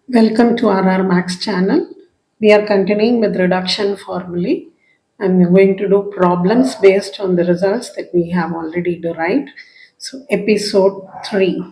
Welcome to RR Max channel. We are continuing with reduction formulae and we're going to do problems based on the results that we have already derived. So episode 3,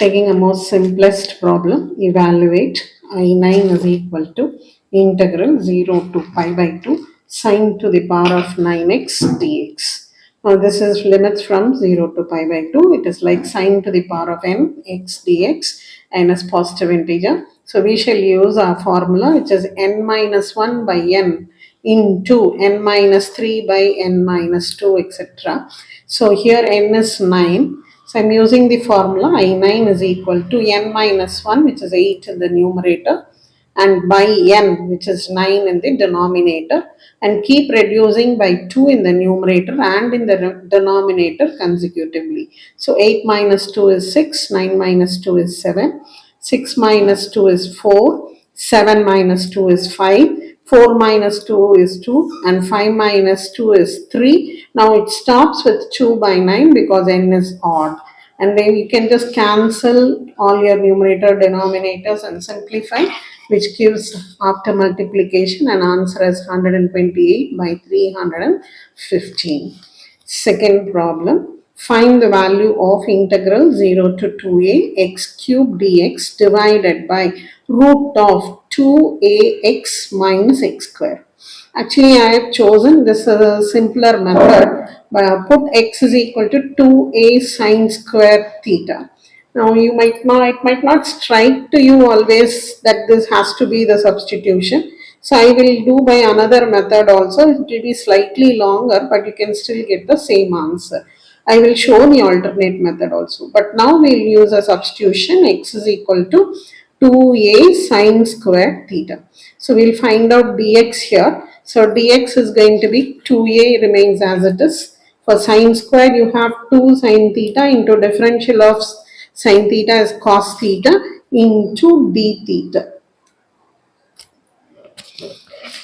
taking a most simplest problem, evaluate I9 is equal to integral 0 to pi by 2 sine to the power of 9x dx. Now this is limits from 0 to pi by 2. It is like sine to the power of n x dx and as positive integer. So we shall use our formula which is n minus 1 by n into n minus 3 by n minus 2 etc. So here n is 9. So I'm using the formula I9 is equal to n minus 1 which is 8 in the numerator and by n which is 9 in the denominator and keep reducing by 2 in the numerator and in the denominator consecutively. So 8 minus 2 is 6, 9 minus 2 is 7, 6 minus 2 is 4, 7 minus 2 is 5, 4 minus 2 is 2 and 5 minus 2 is 3. Now it stops with 2 by 9 because n is odd. And then you can just cancel all your numerator denominators and simplify, which gives after multiplication an answer as 128 by 315. Second problem, find the value of integral 0 to 2a x cube dx divided by root of 2ax minus x square. Actually, I have chosen this simpler method. Put x is equal to 2a sine square theta. Now it might not strike to you always that this has to be the substitution. So I will do by another method also. It will be slightly longer, but you can still get the same answer. I will show the alternate method also. But now we'll use a substitution. X is equal to 2a sine square theta. So we'll find out dx here. So dx is going to be 2a remains as it is. For sine square you have 2 sine theta into differential of sine theta is cos theta into d theta.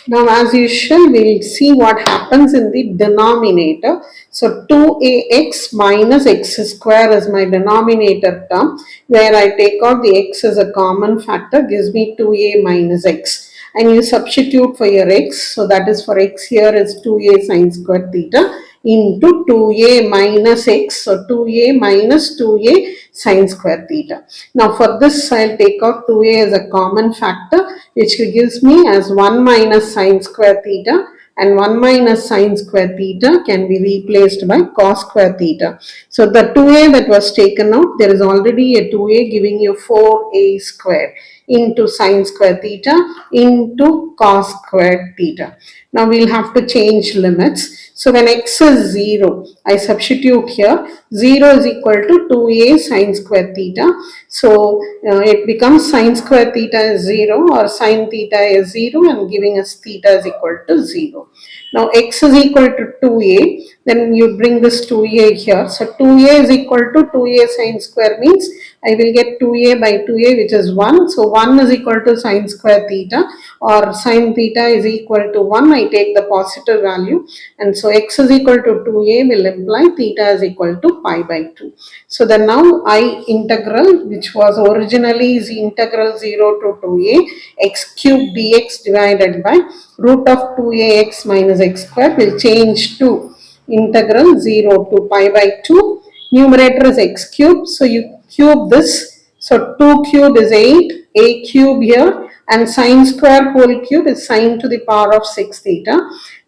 Now as usual we'll see what happens in the denominator. So 2ax minus x square is my denominator term where I take out the x as a common factor gives me 2a minus x. And you substitute for your x. So that is for x here is 2a sine square theta into 2a minus x. So 2a minus 2a sine square theta. Now for this I'll take out 2a as a common factor which gives me as 1 minus sine square theta and 1 minus sine square theta can be replaced by cos square theta. So the 2a that was taken out, there is already a 2a giving you 4a square into sine square theta into cos square theta. Now we'll have to change limits. So when x is 0, I substitute here 0 is equal to 2a sine square theta. So it becomes sine square theta is 0 or sine theta is 0 and giving us theta is equal to 0. Now x is equal to 2a, then you bring this 2a here. So 2a is equal to 2a sine square means I will get 2a by 2a which is 1. So 1 is equal to sine square theta or sine theta is equal to 1. I take the positive value and so x is equal to 2a will imply theta is equal to pi by 2. So then now I integral which was originally is integral 0 to 2a x cube dx divided by root of 2ax minus x square will change to integral 0 to pi by 2. Numerator is x cube. So you cube this. So 2 cube is 8. A cube here and sine square whole cube is sine to the power of 6 theta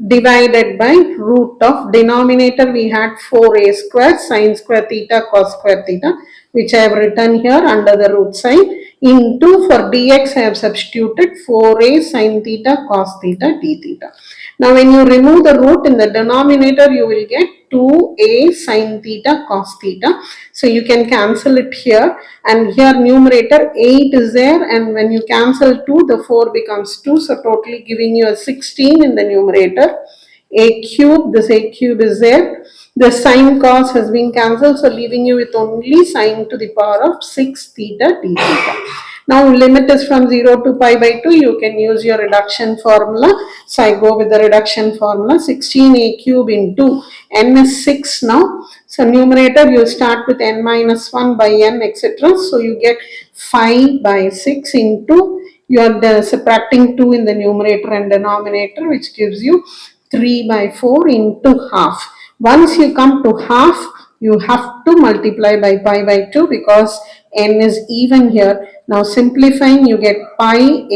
divided by root of denominator we had 4a square sine square theta cos square theta which I have written here under the root sign into for dx I have substituted 4a sine theta cos theta d theta. Now when you remove the root in the denominator you will get 2a sine theta cos theta. So you can cancel it here and here numerator 8 is there and when you cancel 2 the 4 becomes 2. So totally giving you a 16 in the numerator. A cube, this a cube is there. The sine cos has been cancelled, so leaving you with only sine to the power of 6 theta d theta. Now limit is from 0 to pi by 2. You can use your reduction formula. So I go with the reduction formula. 16a cube into n is 6 now. So numerator you start with n minus 1 by n, etc. So you get 5 by 6 into, you are subtracting 2 in the numerator and denominator, which gives you 3 by 4 into half. Once you come to half, you have to multiply by pi by 2 because n is even here. Now simplifying, you get 5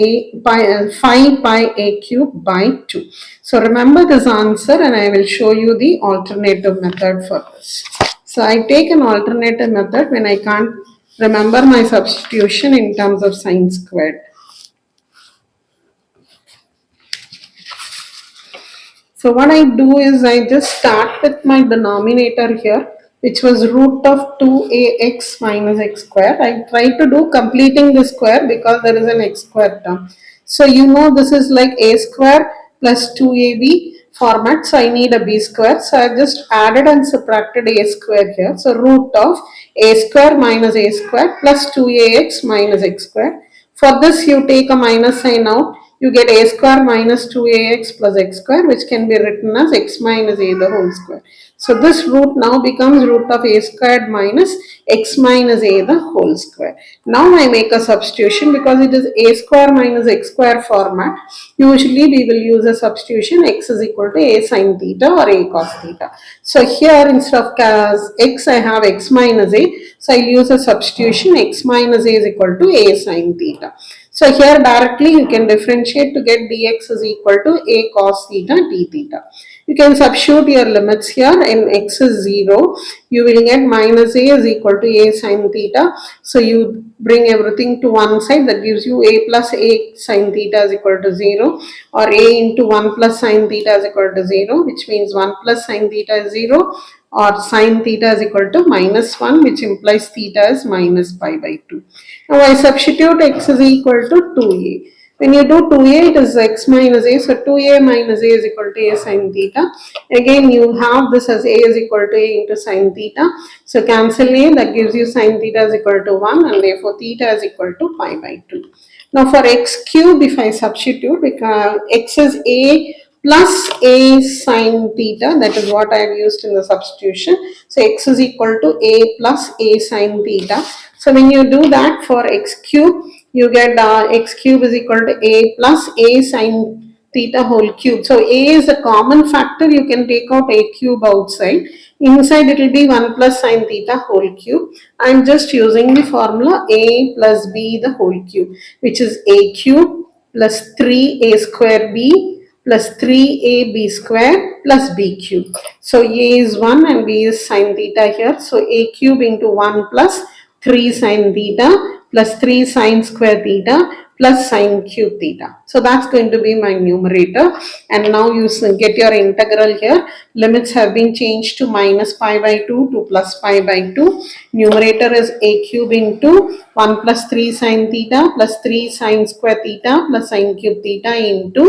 pi a cube by 2. So remember this answer and I will show you the alternative method for this. So I take an alternative method when I can't remember my substitution in terms of sine squared. So what I do is I just start with my denominator here, which was root of 2ax minus x square. I try to do completing the square because there is an x square term. So you know this is like a square plus 2ab format. So I need a b square. So I just added and subtracted a square here. So root of a square minus a square plus 2ax minus x square. For this you take a minus sign out, you get a square minus 2ax plus x square, which can be written as x minus a the whole square. So this root now becomes root of a squared minus x minus a the whole square. Now I make a substitution because it is a square minus x square format. Usually we will use a substitution x is equal to a sin theta or a cos theta. So here instead of x I have x minus a. So I'll use a substitution x minus a is equal to a sin theta. So here directly you can differentiate to get dx is equal to a cos theta d theta. You can substitute your limits here. In x is 0, you will get minus a is equal to a sin theta. So you bring everything to one side, that gives you a plus a sin theta is equal to 0, or a into 1 plus sin theta is equal to 0, which means 1 plus sin theta is 0, or sin theta is equal to minus 1, which implies theta is minus pi by 2. Now I substitute x is equal to 2a. When you do 2a, it is x minus a. So 2a minus a is equal to a sin theta. Again, you have this as a is equal to a into sin theta. So cancel a, that gives you sin theta is equal to 1, and therefore theta is equal to pi by 2. Now for x cube, if I substitute, because x is a plus a sin theta, that is what I have used in the substitution. So x is equal to a plus a sin theta. So when you do that for x cube, you get x cube is equal to a plus a sin theta whole cube. So a is a common factor, you can take out a cube outside. Inside it will be 1 plus sin theta whole cube. I am just using the formula a plus b the whole cube, which is a cube plus 3a square b plus 3ab square plus b cube. So a is 1 and b is sin theta here. So a cube into 1 plus 3 sin theta plus 3 sin square theta plus sin cube theta. So that's going to be my numerator. And now you get your integral here. Limits have been changed to minus pi by 2 to plus pi by 2. Numerator is a cube into 1 plus 3 sin theta plus 3 sin square theta plus sin cube theta into,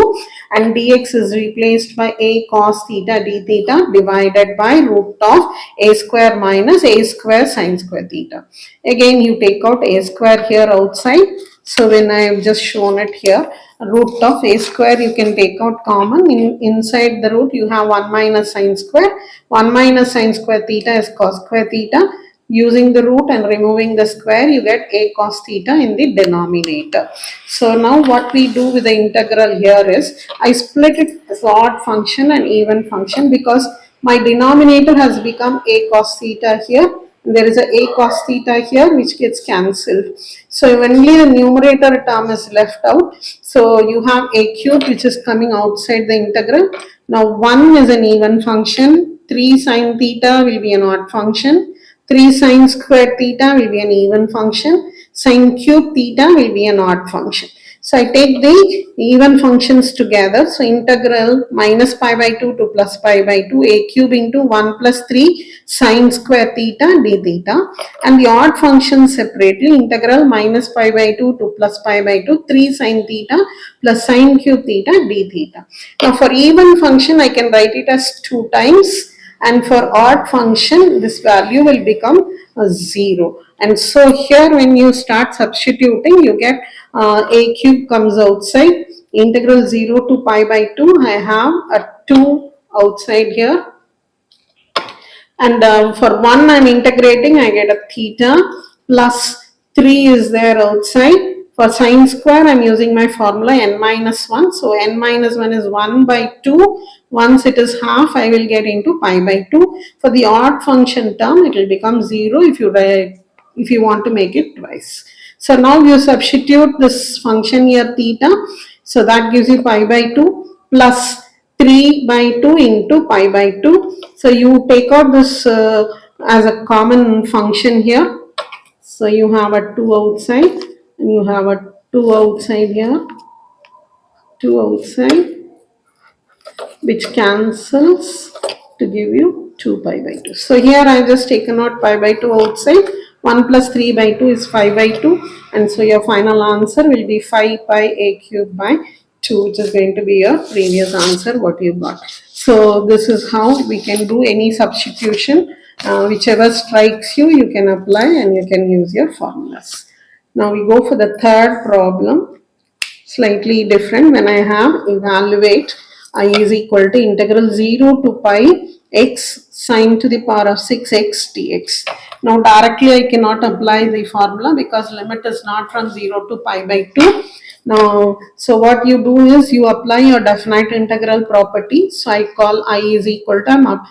and dx is replaced by a cos theta d theta divided by root of a square minus a square sin square theta. Again you take out a square here outside. So when I have just shown it here, root of a square you can take out common. Inside the root you have 1 minus sin square. 1 minus sin square theta is cos square theta. Using the root and removing the square, you get a cos theta in the denominator. So now what we do with the integral here is, I split it as odd function and even function because my denominator has become a cos theta here. There is a cos theta here which gets cancelled. So only the numerator term is left out. So you have a cube which is coming outside the integral. Now 1 is an even function. 3 sin theta will be an odd function. 3 sin square theta will be an even function. Sin cube theta will be an odd function. So I take the even functions together. So integral minus pi by 2 to plus pi by 2, a cube into 1 plus 3 sin square theta d theta, and the odd functions separately, integral minus pi by 2 to plus pi by 2, 3 sin theta plus sin cube theta d theta. Now for even function I can write it as 2 times, and for odd function this value will become 0. And so here when you start substituting, you get a cube comes outside, integral 0 to pi by 2, I have a 2 outside here, and for 1 I'm integrating, I get a theta plus 3 is there outside. For sine square I'm using my formula n minus 1. So n minus 1 is 1 by 2. Once it is half, I will get into pi by 2. For the odd function term, it will become 0 if you want to make it twice. So now you substitute this function here theta. So that gives you pi by 2 plus 3 by 2 into pi by 2. So you take out this as a common function here. So you have a 2 outside and you have a 2 outside here, 2 outside, which cancels to give you 2 pi by 2. So here I just taken out pi by 2 outside. 1 plus 3 by 2 is 5 by 2, and so your final answer will be 5 pi a cube by 2, which is going to be your previous answer what you got. So this is how we can do any substitution. Whichever strikes you, you can apply and you can use your formulas. Now we go for the third problem, slightly different. When I have evaluate I is equal to integral 0 to pi x sine to the power of 6x dx. Now directly I cannot apply the formula because limit is not from 0 to pi by 2. Now, so what you do is you apply your definite integral property. So I call I is equal to,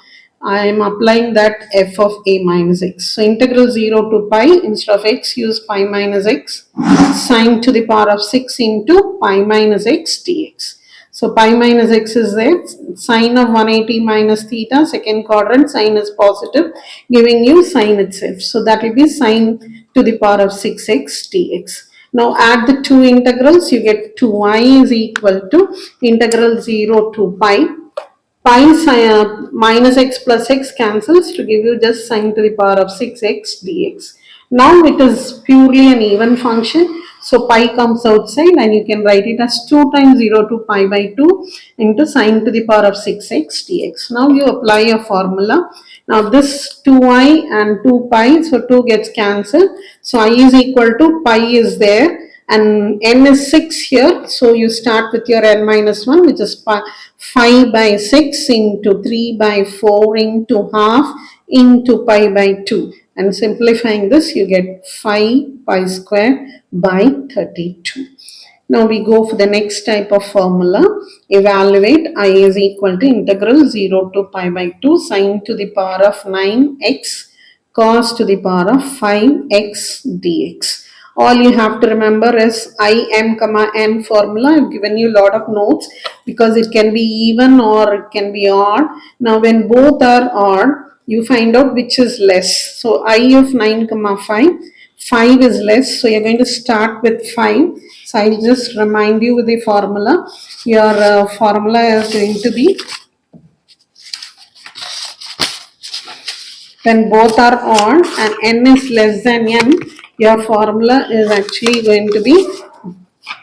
I am applying that f of a minus x. So integral 0 to pi, instead of x use pi minus x, sine to the power of 6 into pi minus x dx. So pi minus x is there, sine of 180 minus theta, second quadrant, sine is positive, giving you sine itself. So that will be sine to the power of 6x dx. Now add the two integrals, you get 2y is equal to integral 0 to pi minus x plus x cancels to give you just sine to the power of 6x dx. Now it is purely an even function. So pi comes outside and you can write it as 2 times 0 to pi by 2 into sine to the power of 6x dx. Now you apply your formula. Now this 2i and 2 pi, so 2 gets cancelled. So I is equal to pi is there and n is 6 here. So you start with your n minus 1, which is 5 by 6 into 3 by 4 into half into pi by 2. And simplifying this, you get 5 pi square by 32. Now we go for the next type of formula. Evaluate I is equal to integral 0 to pi by 2 sine to the power of 9x cos to the power of 5x dx. All you have to remember is im comma n formula. I've given you a lot of notes because it can be even or it can be odd. Now when both are odd, you find out which is less. So I of 9 comma 5, 5 is less. So you're going to start with 5. So I'll just remind you with the formula. Your formula is going to be, when both are odd and n is less than m, your formula is actually going to be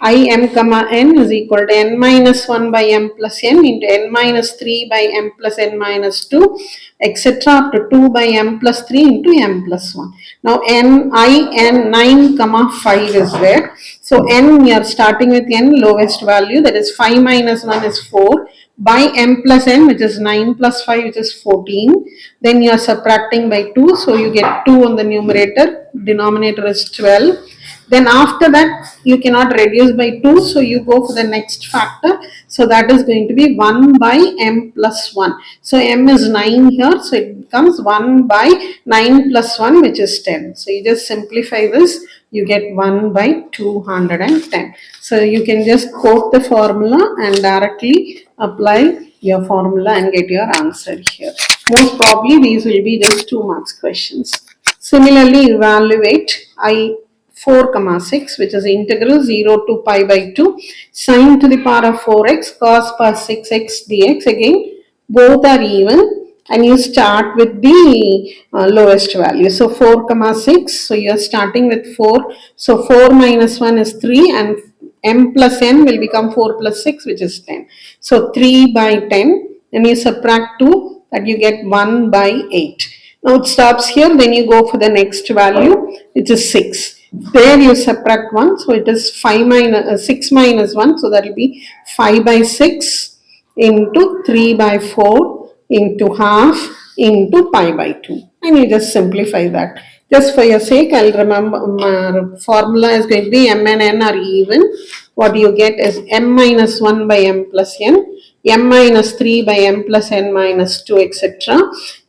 im comma n is equal to n minus 1 by m plus n into n minus 3 by m plus n minus 2, etc. up to 2 by m plus 3 into m plus 1. Now n 9 comma 5 is there. So n, you are starting with n lowest value, that is 5 minus 1 is 4 by m plus n, which is 9 plus 5, which is 14. Then you are subtracting by 2, so you get 2 on the numerator, denominator is 12. Then after that you cannot reduce by 2, so you go for the next factor. So that is going to be 1 by m plus 1. So m is 9 here, so it becomes 1 by 9 plus 1, which is 10. So you just simplify this, you get 1 by 210. So you can just quote the formula and directly apply your formula and get your answer here. Most probably these will be just 2 marks questions. Similarly, evaluate I 4 comma 6, which is integral 0 to pi by 2 sine to the power of 4x cos per 6x dx. Again both are even and you start with the lowest value. So 4 comma 6, so you are starting with 4. So 4 minus 1 is 3 and m plus n will become 4 plus 6, which is 10. So 3 by 10 and you subtract 2, that you get 1 by 8. Now it stops here, then you go for the next value, which is 6. There you subtract 1, so it is 6 minus 1, so that will be 5 by 6 into 3 by 4 into half into pi by 2. And you just simplify that. Just for your sake, I'll remember formula is going to be m and n are even. What you get is m minus 1 by m plus n, m minus 3 by m plus n minus 2, etc.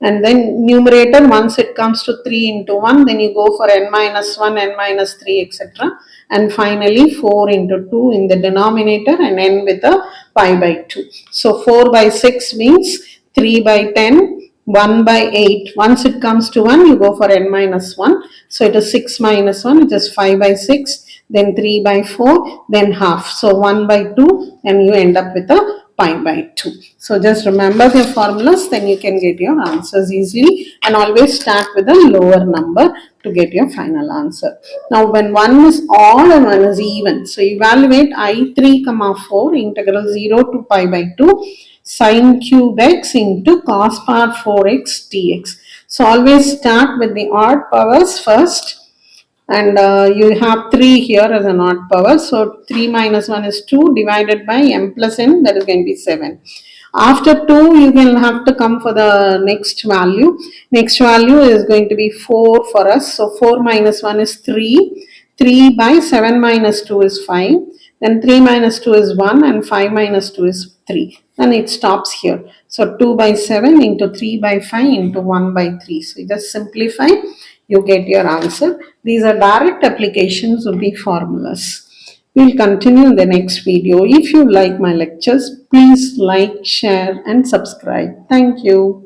And then numerator, once it comes to 3 into 1, then you go for n minus 1, n minus 3, etc. And finally 4 into 2 in the denominator and n with a pi by 2. So 4 by 6 means 3 by 10, 1 by 8. Once it comes to 1, you go for n minus 1. So it is 6 minus 1, it is 5 by 6, then 3 by 4, then half. So 1 by 2, and you end up with a pi by 2. So just remember the formulas, then you can get your answers easily, and always start with a lower number to get your final answer. Now when one is odd and one is even, so evaluate I3, 4 integral 0 to pi by 2 sine cube x into cos power 4x dx. So always start with the odd powers first, and you have 3 here as an odd power. So 3 minus 1 is 2 divided by m plus n, that is going to be 7. After 2, you will have to come for the next value. Next value is going to be 4 for us. So 4 minus 1 is 3. 3 by 7 minus 2 is 5. Then 3 minus 2 is 1 and 5 minus 2 is 3. Then it stops here. So 2 by 7 into 3 by 5 into 1 by 3. So you just simplify, you get your answer. These are direct applications of the formulas. We'll continue in the next video. If you like my lectures, please like, share and subscribe. Thank you.